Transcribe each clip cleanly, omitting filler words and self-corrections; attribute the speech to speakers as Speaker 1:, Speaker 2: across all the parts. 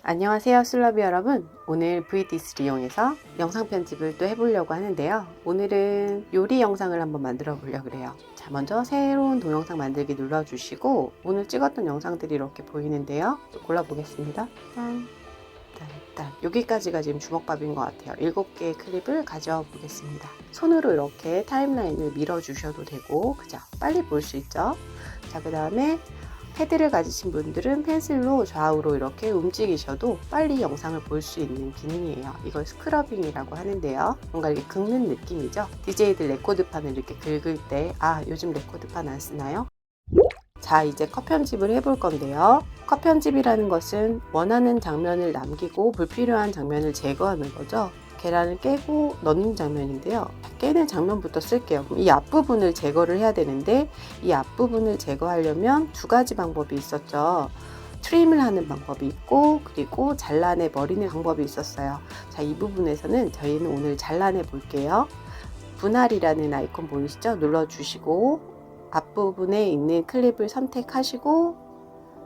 Speaker 1: 안녕하세요 슬러비 여러분. 오늘 VDS를 이용해서 영상 편집을 또 해보려고 하는데요. 오늘은 요리 영상을 한번 만들어 보려고 그래요. 자, 먼저 새로운 동영상 만들기 눌러주시고 오늘 찍었던 영상들이 이렇게 보이는데요. 골라 보겠습니다. 짠. 여기까지가 지금 주먹밥인 것 같아요. 7개의 클립을 가져와 보겠습니다. 손으로 이렇게 타임라인을 밀어 주셔도 되고, 그죠? 빨리 볼 수 있죠? 자, 그 다음에 패드를 가지신 분들은 펜슬로 좌우로 이렇게 움직이셔도 빨리 영상을 볼 수 있는 기능이에요. 이걸 스크러빙이라고 하는데요. 뭔가 이렇게 긁는 느낌이죠. DJ들 레코드판을 이렇게 긁을 때, 요즘 레코드판 안 쓰나요? 자, 이제 컷 편집을 해볼 건데요. 컷 편집이라는 것은 원하는 장면을 남기고 불필요한 장면을 제거하는 거죠. 계란을 깨고 넣는 장면인데요. 깨는 장면부터 쓸게요. 이 앞부분을 제거를 해야 되는데, 이 앞부분을 제거하려면 두 가지 방법이 있었죠. 트림을 하는 방법이 있고, 그리고 잘라내 버리는 방법이 있었어요. 자, 이 부분에서는 저희는 오늘 잘라내 볼게요. 분할이라는 아이콘 보이시죠? 눌러주시고 앞부분에 있는 클립을 선택하시고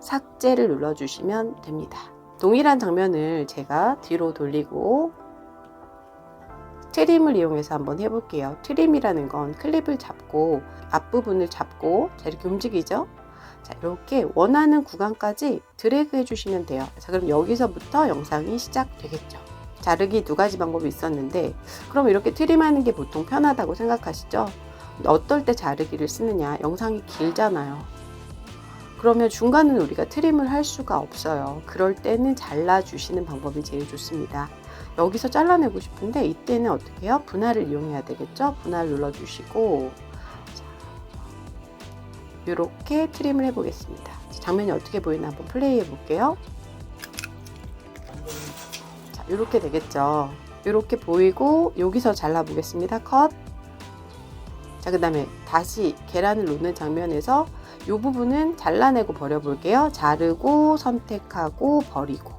Speaker 1: 삭제를 눌러주시면 됩니다. 동일한 장면을 제가 뒤로 돌리고 트림을 이용해서 한번 해볼게요. 트림이라는 건 클립을 잡고 앞부분을 잡고 자, 이렇게 움직이죠. 자, 이렇게 원하는 구간까지 드래그 해주시면 돼요. 자, 그럼 여기서부터 영상이 시작되겠죠. 자르기 두 가지 방법이 있었는데, 그럼 이렇게 트림하는 게 보통 편하다고 생각하시죠? 어떨 때 자르기를 쓰느냐? 영상이 길잖아요. 그러면 중간은 우리가 트림을 할 수가 없어요. 그럴 때는 잘라주시는 방법이 제일 좋습니다. 여기서 잘라내고 싶은데 이때는 어떻게 해요? 분할을 이용해야 되겠죠? 분할 눌러주시고 이렇게 트림을 해보겠습니다. 장면이 어떻게 보이나 한번 플레이 해볼게요. 자, 이렇게 되겠죠? 이렇게 보이고 여기서 잘라보겠습니다. 컷. 자, 그 다음에 다시 계란을 놓는 장면에서 이 부분은 잘라내고 버려볼게요. 자르고 선택하고 버리고.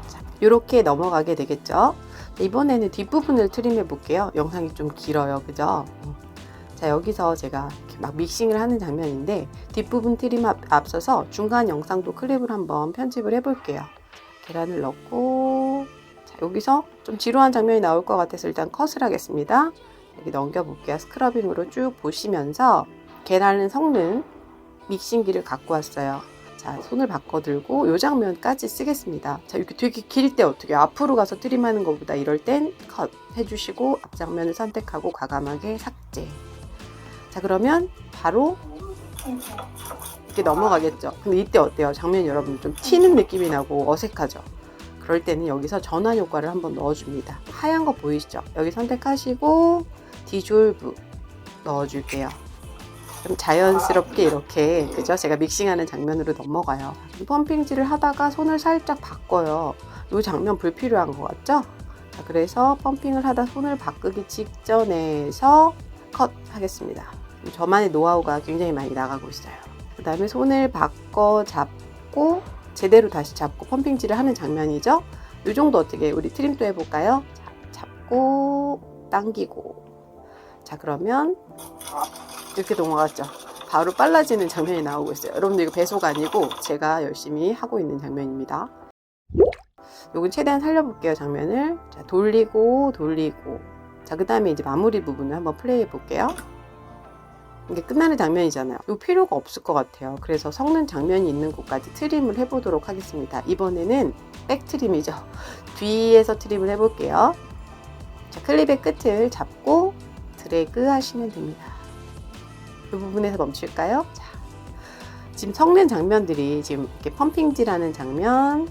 Speaker 1: 자, 이렇게 넘어가게 되겠죠. 이번에는 뒷부분을 트림해 볼게요. 영상이 좀 길어요. 그죠? 자, 여기서 제가 이렇게 막 믹싱을 하는 장면인데 뒷부분 트림 앞서서 중간 영상도 클립을 한번 편집을 해 볼게요. 계란을 넣고 여기서 좀 지루한 장면이 나올 것 같아서 일단 컷을 하겠습니다. 여기 넘겨볼게요. 스크러빙으로 쭉 보시면서 계란을 섞는 믹싱기를 갖고 왔어요. 자, 손을 바꿔 들고 이 장면까지 쓰겠습니다. 자, 이렇게 되게 길 때 어떻게 앞으로 가서 트림하는 것보다 이럴 땐 컷 해주시고 앞장면을 선택하고 과감하게 삭제. 자, 그러면 바로 이렇게 넘어가겠죠. 근데 이때 어때요? 장면이 여러분 좀 튀는 느낌이 나고 어색하죠? 그럴 때는 여기서 전환 효과를 한번 넣어줍니다. 하얀 거 보이시죠? 여기 선택하시고 디졸브 넣어줄게요. 좀 자연스럽게 이렇게, 그죠? 제가 믹싱하는 장면으로 넘어가요. 펌핑질을 하다가 손을 살짝 바꿔요. 이 장면 불필요한 것 같죠? 자, 그래서 펌핑을 하다 손을 바꾸기 직전에서 컷 하겠습니다. 저만의 노하우가 굉장히 많이 나가고 있어요. 그 다음에 손을 바꿔 잡고 제대로 다시 잡고 펌핑질을 하는 장면이죠. 이 정도 어떻게 우리 트림 또 해볼까요? 자, 잡고 당기고. 자, 그러면 이렇게 넘어갔죠. 바로 빨라지는 장면이 나오고 있어요. 여러분들 이거 배속 아니고 제가 열심히 하고 있는 장면입니다. 요건 최대한 살려볼게요. 장면을. 자, 돌리고. 자, 그 다음에 이제 마무리 부분을 한번 플레이 해볼게요. 이게 끝나는 장면이잖아요. 이 필요가 없을 것 같아요. 그래서 섞는 장면이 있는 곳까지 트림을 해보도록 하겠습니다. 이번에는 백 트림이죠. 뒤에서 트림을 해볼게요. 자, 클립의 끝을 잡고 드래그 하시면 됩니다. 이 부분에서 멈출까요? 자, 지금 섞는 장면들이 지금 이렇게 펌핑질하는 장면,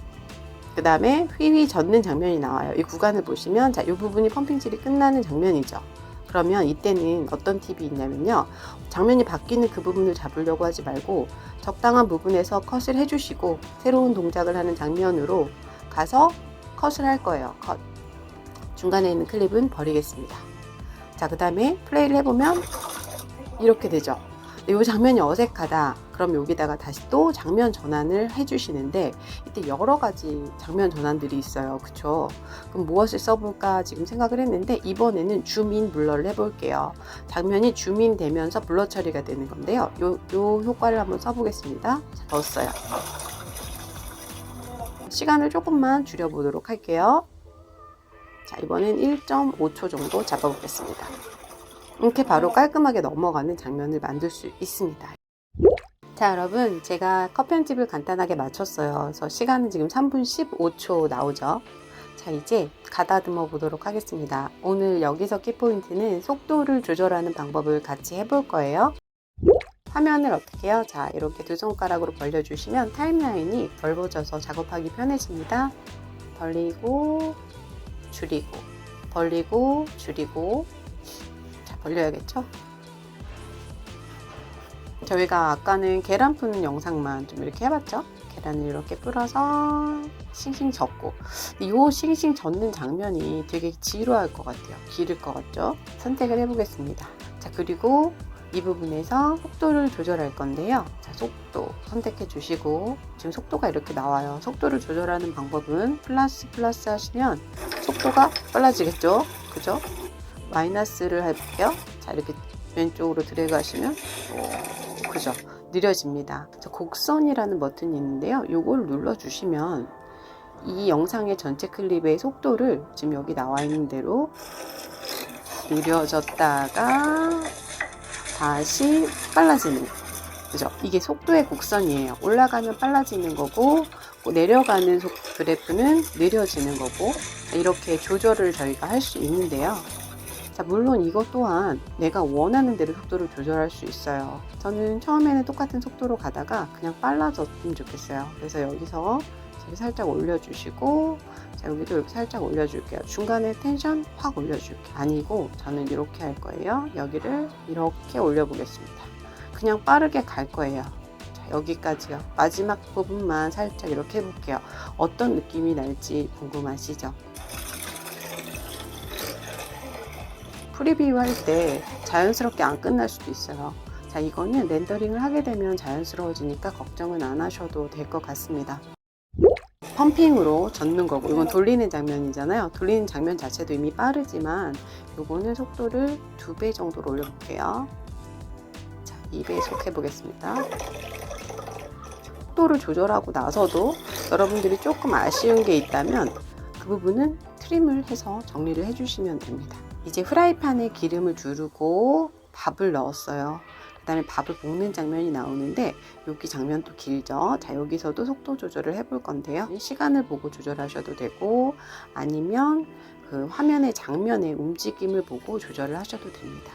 Speaker 1: 그 다음에 휘휘 젓는 장면이 나와요. 이 구간을 보시면, 자, 이 부분이 펌핑질이 끝나는 장면이죠. 그러면 이때는 어떤 팁이 있냐면요. 장면이 바뀌는 그 부분을 잡으려고 하지 말고 적당한 부분에서 컷을 해주시고 새로운 동작을 하는 장면으로 가서 컷을 할 거예요. 컷. 중간에 있는 클립은 버리겠습니다. 자, 그 다음에 플레이를 해보면 이렇게 되죠. 이 장면이 어색하다. 그럼 여기다가 다시 또 장면 전환을 해주시는데 이때 여러 가지 장면 전환들이 있어요. 그쵸? 그럼 무엇을 써볼까 지금 생각을 했는데 이번에는 줌인 블러를 해볼게요. 장면이 줌인 되면서 블러 처리가 되는 건데요. 요 효과를 한번 써보겠습니다. 넣었어요. 시간을 조금만 줄여보도록 할게요. 자, 이번엔 1.5초 정도 잡아보겠습니다. 이렇게 바로 깔끔하게 넘어가는 장면을 만들 수 있습니다. 자, 여러분, 제가 컷 편집을 간단하게 마쳤어요. 그래서 시간은 지금 3분 15초 나오죠. 자, 이제 가다듬어 보도록 하겠습니다. 오늘 여기서 키포인트는 속도를 조절하는 방법을 같이 해볼 거예요. 화면을 어떻게 해요? 자, 이렇게 두 손가락으로 벌려주시면 타임라인이 넓어져서 작업하기 편해집니다. 벌리고 줄이고 벌리고 줄이고. 자, 벌려야겠죠? 저희가 아까는 계란 푸는 영상만 좀 이렇게 해봤죠? 계란을 이렇게 풀어서 싱싱 젓고, 이 싱싱 젓는 장면이 되게 지루할 것 같아요. 길을 것 같죠? 선택을 해보겠습니다. 자, 그리고 이 부분에서 속도를 조절할 건데요. 자, 속도 선택해 주시고, 지금 속도가 이렇게 나와요. 속도를 조절하는 방법은 플러스 하시면 속도가 빨라지겠죠? 그죠? 마이너스를 해볼게요. 자, 이렇게 왼쪽으로 드래그 하시면 그죠? 느려집니다. 곡선이라는 버튼이 있는데요. 이걸 눌러주시면 이 영상의 전체 클립의 속도를 지금 여기 나와 있는 대로 느려졌다가 다시 빨라지는, 그죠? 이게 속도의 곡선이에요. 올라가면 빨라지는 거고 내려가는 그래프는 느려지는 거고, 이렇게 조절을 저희가 할 수 있는데요. 자, 물론 이것 또한 내가 원하는 대로 속도를 조절할 수 있어요. 저는 처음에는 똑같은 속도로 가다가 그냥 빨라졌으면 좋겠어요. 그래서 여기서 살짝 올려주시고, 자, 여기도 이렇게 살짝 올려줄게요. 중간에 텐션 확 올려줄게요. 아니고 저는 이렇게 할 거예요. 여기를 이렇게 올려보겠습니다. 그냥 빠르게 갈 거예요. 자, 여기까지요. 마지막 부분만 살짝 이렇게 해볼게요. 어떤 느낌이 날지 궁금하시죠? 프리뷰 할 때 자연스럽게 안 끝날 수도 있어요. 자, 이거는 렌더링을 하게 되면 자연스러워지니까 걱정은 안 하셔도 될 것 같습니다. 펌핑으로 젓는 거고, 이건 돌리는 장면이잖아요. 돌리는 장면 자체도 이미 빠르지만 이거는 속도를 2배 정도로 올려볼게요. 자, 2배속 해보겠습니다. 속도를 조절하고 나서도 여러분들이 조금 아쉬운 게 있다면 그 부분은 트림을 해서 정리를 해주시면 됩니다. 이제 프라이팬에 기름을 두르고 밥을 넣었어요. 그 다음에 밥을 볶는 장면이 나오는데 여기 장면도 길죠. 자, 여기서도 속도 조절을 해볼 건데요. 시간을 보고 조절하셔도 되고 아니면 그 화면의 장면의 움직임을 보고 조절을 하셔도 됩니다.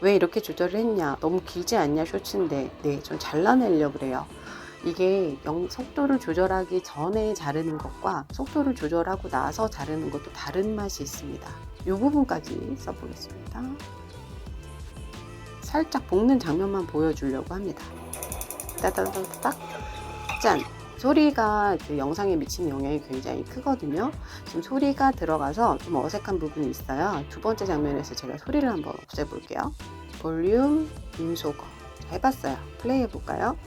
Speaker 1: 왜 이렇게 조절을 했냐? 너무 길지 않냐 쇼츠인데, 네, 좀 잘라내려고 그래요. 이게 속도를 조절하기 전에 자르는 것과 속도를 조절하고 나서 자르는 것도 다른 맛이 있습니다. 이 부분까지 써보겠습니다. 살짝 볶는 장면만 보여주려고 합니다. 따다다닥 짠! 소리가 그 영상에 미치는 영향이 굉장히 크거든요. 지금 소리가 들어가서 좀 어색한 부분이 있어요. 두 번째 장면에서 제가 소리를 한번 없애볼게요. 볼륨 음소거 해봤어요. 플레이 해볼까요?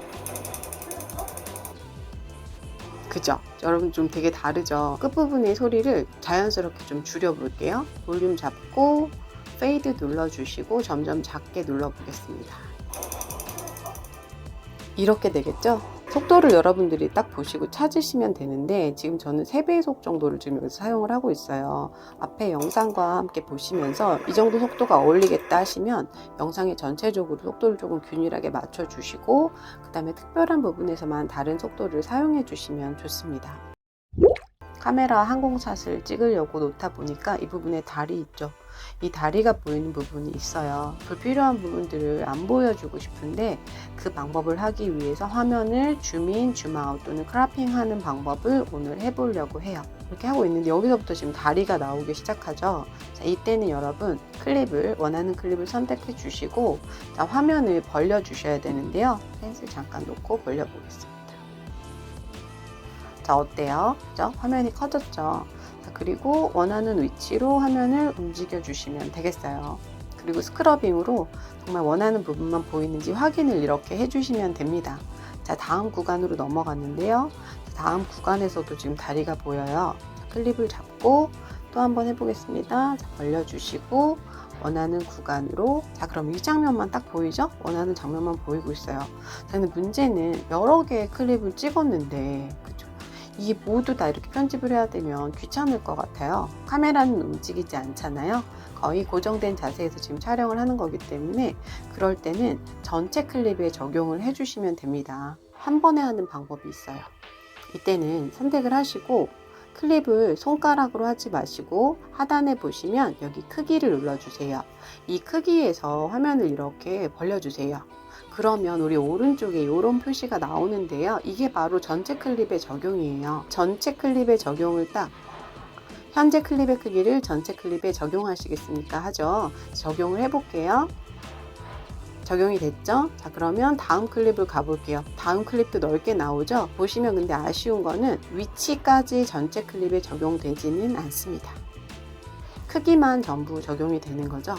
Speaker 1: 그죠? 여러분 좀 되게 다르죠? 끝부분의 소리를 자연스럽게 좀 줄여볼게요. 볼륨 잡고 페이드 눌러주시고 점점 작게 눌러보겠습니다. 이렇게 되겠죠? 속도를 여러분들이 딱 보시고 찾으시면 되는데 지금 저는 3배속 정도를 지금 여기서 사용을 하고 있어요. 앞에 영상과 함께 보시면서 이 정도 속도가 어울리겠다 하시면 영상의 전체적으로 속도를 조금 균일하게 맞춰주시고 그 다음에 특별한 부분에서만 다른 속도를 사용해 주시면 좋습니다. 카메라 항공샷을 찍으려고 놓다 보니까 이 부분에 다리 있죠. 이 다리가 보이는 부분이 있어요. 불필요한 부분들을 안 보여주고 싶은데 그 방법을 하기 위해서 화면을 줌인, 줌아웃 또는 크로핑 하는 방법을 오늘 해보려고 해요. 이렇게 하고 있는데 여기서부터 지금 다리가 나오기 시작하죠. 자, 이때는 여러분 원하는 클립을 선택해 주시고 자, 화면을 벌려 주셔야 되는데요. 펜슬 잠깐 놓고 벌려 보겠습니다. 자, 어때요? 그죠? 화면이 커졌죠? 자, 그리고 원하는 위치로 화면을 움직여 주시면 되겠어요. 그리고 스크러빙으로 정말 원하는 부분만 보이는지 확인을 이렇게 해주시면 됩니다. 자, 다음 구간으로 넘어갔는데요. 다음 구간에서도 지금 다리가 보여요. 자, 클립을 잡고 또 한번 해보겠습니다. 자, 벌려주시고 원하는 구간으로. 자, 그럼 이 장면만 딱 보이죠? 원하는 장면만 보이고 있어요. 자, 근데 문제는 여러 개의 클립을 찍었는데, 그죠? 이게 모두 다 이렇게 편집을 해야 되면 귀찮을 것 같아요. 카메라는 움직이지 않잖아요. 거의 고정된 자세에서 지금 촬영을 하는 거기 때문에 그럴 때는 전체 클립에 적용을 해주시면 됩니다. 한 번에 하는 방법이 있어요. 이때는 선택을 하시고 클립을 손가락으로 하지 마시고 하단에 보시면 여기 크기를 눌러주세요. 이 크기에서 화면을 이렇게 벌려주세요. 그러면 우리 오른쪽에 이런 표시가 나오는데요. 이게 바로 전체 클립의 적용이에요. 전체 클립의 적용을 딱 현재 클립의 크기를 전체 클립에 적용하시겠습니까? 하죠. 적용을 해볼게요. 적용이 됐죠? 자, 그러면 다음 클립을 가볼게요. 다음 클립도 넓게 나오죠? 보시면 근데 아쉬운 거는 위치까지 전체 클립에 적용되지는 않습니다. 크기만 전부 적용이 되는 거죠.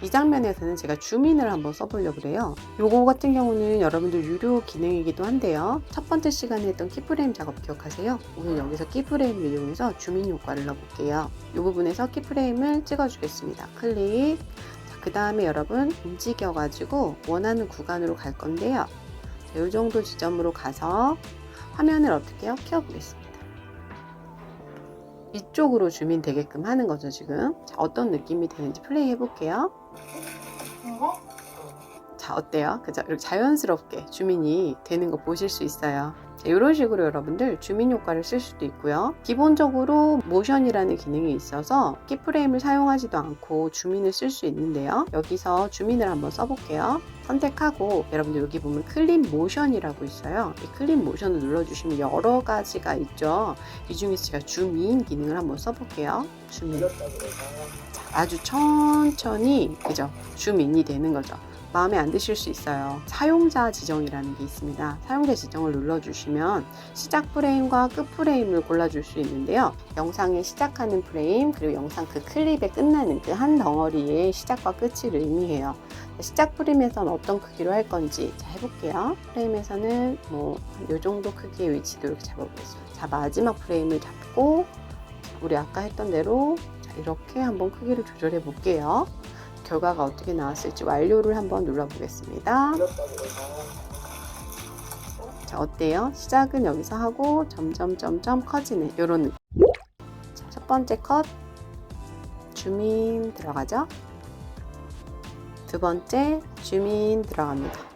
Speaker 1: 이 장면에서는 제가 줌인을 한번 써보려고 그래요. 요거 같은 경우는 여러분들 유료 기능이기도 한데요. 첫 번째 시간에 했던 키프레임 작업 기억하세요? 오늘 여기서 키프레임을 이용해서 줌인 효과를 넣어볼게요. 이 부분에서 키프레임을 찍어주겠습니다. 클릭. 그 다음에 여러분 움직여가지고 원하는 구간으로 갈 건데요. 자, 이 정도 지점으로 가서 화면을 어떻게 해요? 켜보겠습니다. 이쪽으로 줌인 되게끔 하는 거죠, 지금. 자, 어떤 느낌이 되는지 플레이 해볼게요. 자, 어때요? 그죠? 이렇게 자연스럽게 줌인이 되는 거 보실 수 있어요. 자, 이런 식으로 여러분들 줌인 효과를 쓸 수도 있고요. 기본적으로 모션이라는 기능이 있어서 키프레임을 사용하지도 않고 줌인을 쓸 수 있는데요. 여기서 줌인을 한번 써볼게요. 선택하고 여러분들 여기 보면 클립 모션이라고 있어요. 이 클립 모션을 눌러주시면 여러 가지가 있죠. 이 중에서 제가 줌인 기능을 한번 써볼게요. 줌인. 아주 천천히, 그죠? 줌인이 되는 거죠. 마음에 안 드실 수 있어요. 사용자 지정이라는 게 있습니다. 사용자 지정을 눌러주시면 시작 프레임과 끝 프레임을 골라줄 수 있는데요. 영상의 시작하는 프레임, 그리고 영상 그 클립에 끝나는 그 한 덩어리의 시작과 끝을 의미해요. 시작 프레임에서는 어떤 크기로 할 건지 자, 해볼게요. 프레임에서는 뭐 이 정도 크기의 위치도 이렇게 잡아보겠습니다. 자, 마지막 프레임을 잡고 우리 아까 했던 대로 이렇게 한번 크기를 조절해 볼게요. 결과가 어떻게 나왔을지 완료를 한번 눌러보겠습니다. 자, 어때요? 시작은 여기서 하고 점점 커지는 이런 느낌. 자, 첫 번째 컷 줌인 들어가죠. 두 번째 줌인 들어갑니다.